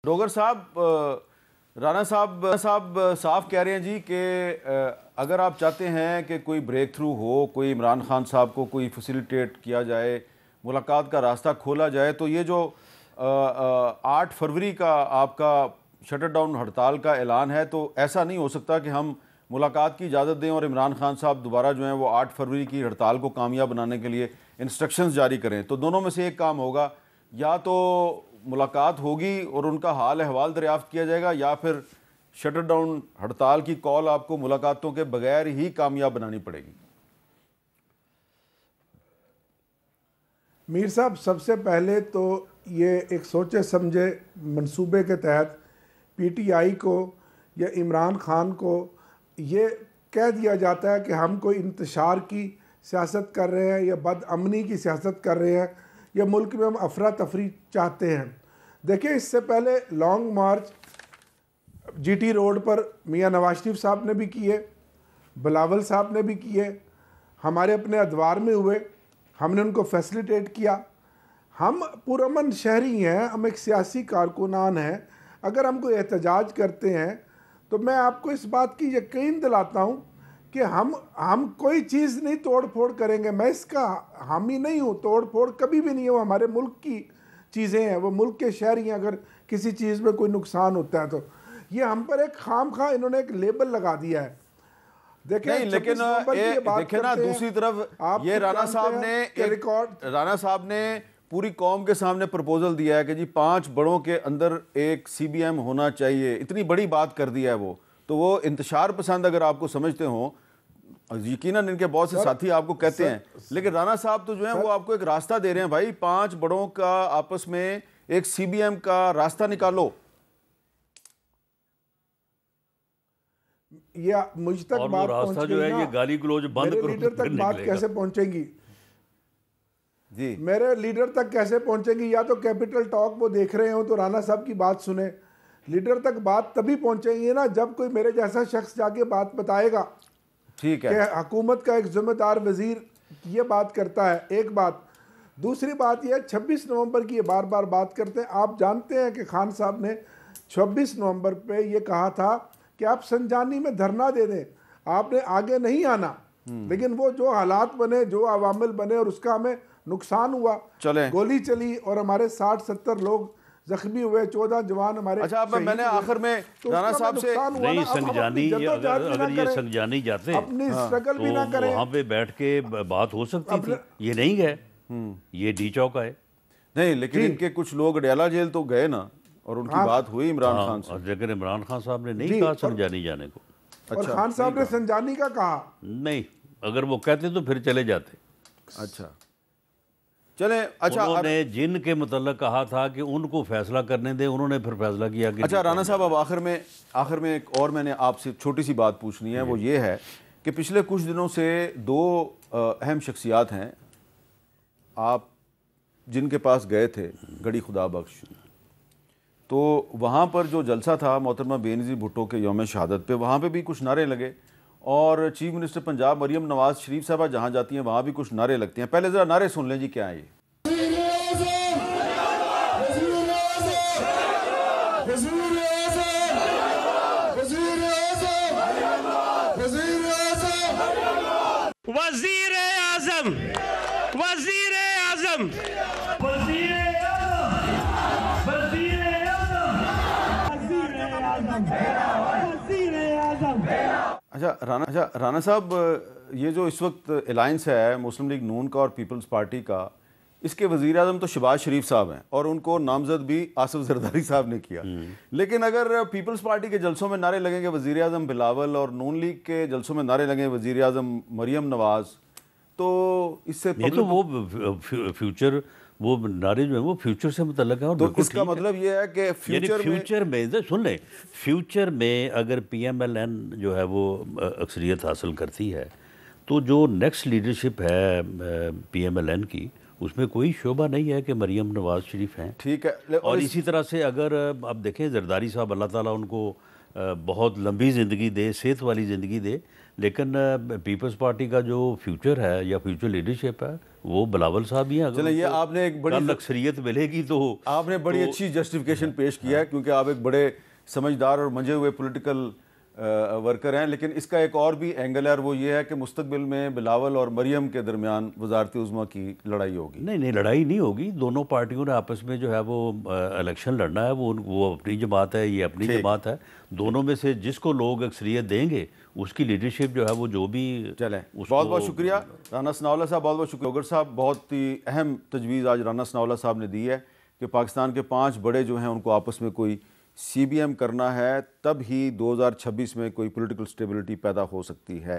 डोगर साहब, राना साहब साफ कह रहे हैं जी कि अगर आप चाहते हैं कि कोई ब्रेक थ्रू हो, कोई इमरान खान साहब को कोई फैसिलिटेट किया जाए, मुलाकात का रास्ता खोला जाए, तो ये जो 8 फरवरी का आपका शटर डाउन हड़ताल का ऐलान है, तो ऐसा नहीं हो सकता कि हम मुलाकात की इजाज़त दें और इमरान खान साहब दोबारा जो है वो 8 फरवरी की हड़ताल को कामयाब बनाने के लिए इंस्ट्रक्शंस जारी करें। तो दोनों में से एक काम होगा, या तो मुलाकात होगी और उनका हाल अहवाल दरियाफ्त किया जाएगा, या फिर शटर डाउन हड़ताल की कॉल आपको मुलाकातों के बगैर ही कामयाब बनानी पड़ेगी। मीर साहब, सबसे पहले तो ये एक सोचे समझे मंसूबे के तहत पीटीआई को या इमरान खान को ये कह दिया जाता है कि हम कोई इंतशार की सियासत कर रहे हैं या बदअमनी की सियासत कर रहे हैं या मुल्क में हम अफरा तफरी चाहते हैं। देखिए, इससे पहले लॉन्ग मार्च जीटी रोड पर मियां नवाज शरीफ साहब ने भी किए, बिलावल साहब ने भी किए, हमारे अपने अदवार में हुए, हमने उनको फैसिलिटेट किया। हम पुरअमन शहरी हैं, हम एक सियासी कारकुनान हैं। अगर हम कोई एहतजाज करते हैं तो मैं आपको इस बात की यकीन दिलाता हूँ कि हम कोई चीज़ नहीं तोड़ फोड़ करेंगे। मैं इसका हामी नहीं हूँ, तोड़ फोड़ कभी भी नहीं है, वो हमारे मुल्क की चीज़ें हैं, वो मुल्क के शहरी हैं। अगर किसी चीज़ में कोई नुकसान होता है तो ये हम पर एक खामखा इन्होंने एक लेबल लगा दिया है। नहीं, लेकिन देखे ना, दूसरी तरफ ये राना साहब ने पूरी कौम के सामने प्रपोजल दिया है कि जी 5 बड़ों के अंदर एक सीबीएम होना चाहिए। इतनी बड़ी बात कर दिया है वो। तो वो इंतशार पसंद अगर आपको समझते हो, यकीनन इनके बहुत से साथी आपको कहते हैं, लेकिन राना साहब तो जो है वो आपको एक रास्ता दे रहे हैं, भाई 5 बड़ों का आपस में एक सीबीएम का रास्ता निकालो। ये मुझ तक बात रास्ता जो है ये गाली गलौज बंद करो, लीडर तक बात कैसे पहुंचेगी जी? मेरे लीडर तक कैसे पहुंचेगी? या तो कैपिटल टॉक वो देख रहे हो तो राना साहब की बात सुने। लीडर तक बात तभी पहुंचेगी ना जब कोई मेरे जैसा शख्स जाके बात बताएगा। ठीक है कि हुकूमत का एक जिम्मेदार वजीर ये बात करता है। एक बात। दूसरी बात यह 26 नवंबर की ये बार बार बात करते हैं। आप जानते हैं कि खान साहब ने 26 नवंबर पे ये कहा था कि आप संजानी में धरना दे दें, आपने आगे नहीं आना। लेकिन वो जो हालात बने, जो अवामिल बने और उसका हमें नुकसान हुआ, गोली चली और हमारे 60-70 लोग जख्मी हुए, 14 जवान हमारे। अच्छा, अब मैंने आखिर में राना साहब से नहीं, संजानी अगर ये संजानी जाते अपनी स्ट्रगल भी ना करें, वहाँ पे बैठ के बात हो सकती थी। ये नहीं गए, ये डी चौक आए। नहीं, लेकिन इनके कुछ लोग अडयाला जेल तो गए ना, और उनकी बात हुई इमरान खान से। लेकिन इमरान खान साहब ने नहीं कहा संजानी जाने को। और खान साहब ने संजानी का कहा नहीं, अगर वो कहते तो फिर चले जाते। अच्छा चले। अच्छा, उन्होंने जिन के मतलब कहा था कि उनको फैसला करने दें, उन्होंने फिर फैसला किया कि अच्छा राना साहब, अब आखिर में एक और मैंने आपसे छोटी सी बात पूछनी है। वो ये है कि पिछले कुछ दिनों से 2 अहम शख्सियात हैं आप जिनके पास गए थे, गड़ी खुदा बख्श। तो वहाँ पर जो जलसा था मोहतरमा बेनज़ीर भुट्टो के यौम शहादत पे, वहाँ पे भी कुछ नारे लगे, और चीफ मिनिस्टर पंजाब मरियम नवाज शरीफ साहबा जहाँ जाती हैं वहाँ भी कुछ नारे लगते हैं। पहले ज़रा नारे सुन लें जी, क्या है ये? वज़ीर आज़म, वज़ीर आज़म, अच्छा राना साहब, ये जो इस वक्त अलायंस है मुस्लिम लीग नून का और पीपल्स पार्टी का, इसके वज़ीर आज़म तो शहबाज शरीफ साहब हैं और उनको नामजद भी आसिफ जरदारी साहब ने किया। लेकिन अगर पीपल्स पार्टी के जलसों में नारे लगेंगे वज़ीर आज़म बिलावल, और नून लीग के जलसों में नारे लगेंगे वज़ीर आज़म मरियम नवाज, तो इससे तो वो फ्यूचर, वो नारे जो है वो फ्यूचर से मुतल्लक है। और तो इसका मतलब ये है कि फ्यूचर में सुन लें, फ्यूचर में अगर PMLN जो है वो अक्सरियत हासिल करती है तो जो नेक्स्ट लीडरशिप है PMLN की, उसमें कोई शोभा नहीं है कि मरियम नवाज शरीफ हैं। ठीक है। और इसी तरह से अगर आप देखें जरदारी साहब, अल्लाह ताला उनको बहुत लंबी ज़िंदगी दे, सेहत वाली ज़िंदगी दे, लेकिन पीपल्स पार्टी का जो फ्यूचर है या फ्यूचर लीडरशिप है वो बिलावल साहब ही हैं। चले, ये आपने एक बड़ी अक्सरियत मिलेगी तो आपने बड़ी अच्छी जस्टिफिकेशन पेश किया है, क्योंकि आप एक बड़े समझदार और मंजे हुए पॉलिटिकल वर्कर हैं। लेकिन इसका एक और भी एंगल है, और वो ये है कि मुस्तकबिल में बिलावल और मरियम के दरमियान वजारत उज़्मा की लड़ाई होगी। नहीं, लड़ाई नहीं होगी। दोनों पार्टियों ने आपस में जो है वो इलेक्शन लड़ना है। वो अपनी जमात है, ये अपनी जमात है। दोनों में से जिसको लोग अक्सरियत देंगे उसकी लीडरशिप जो है वो जो भी चलें। बहुत बहुत शुक्रिया राना सनाउल्लाह साहब, बहुत बहुत शुक्रिया। लोगर साहब, बहुत ही अहम तजवीज़ आज राना सनाउल्लाह साहब ने दी है कि पाकिस्तान के 5 बड़े जो हैं उनको आपस में कोई CBM करना है, तब ही 2026 में कोई पॉलिटिकल स्टेबिलिटी पैदा हो सकती है।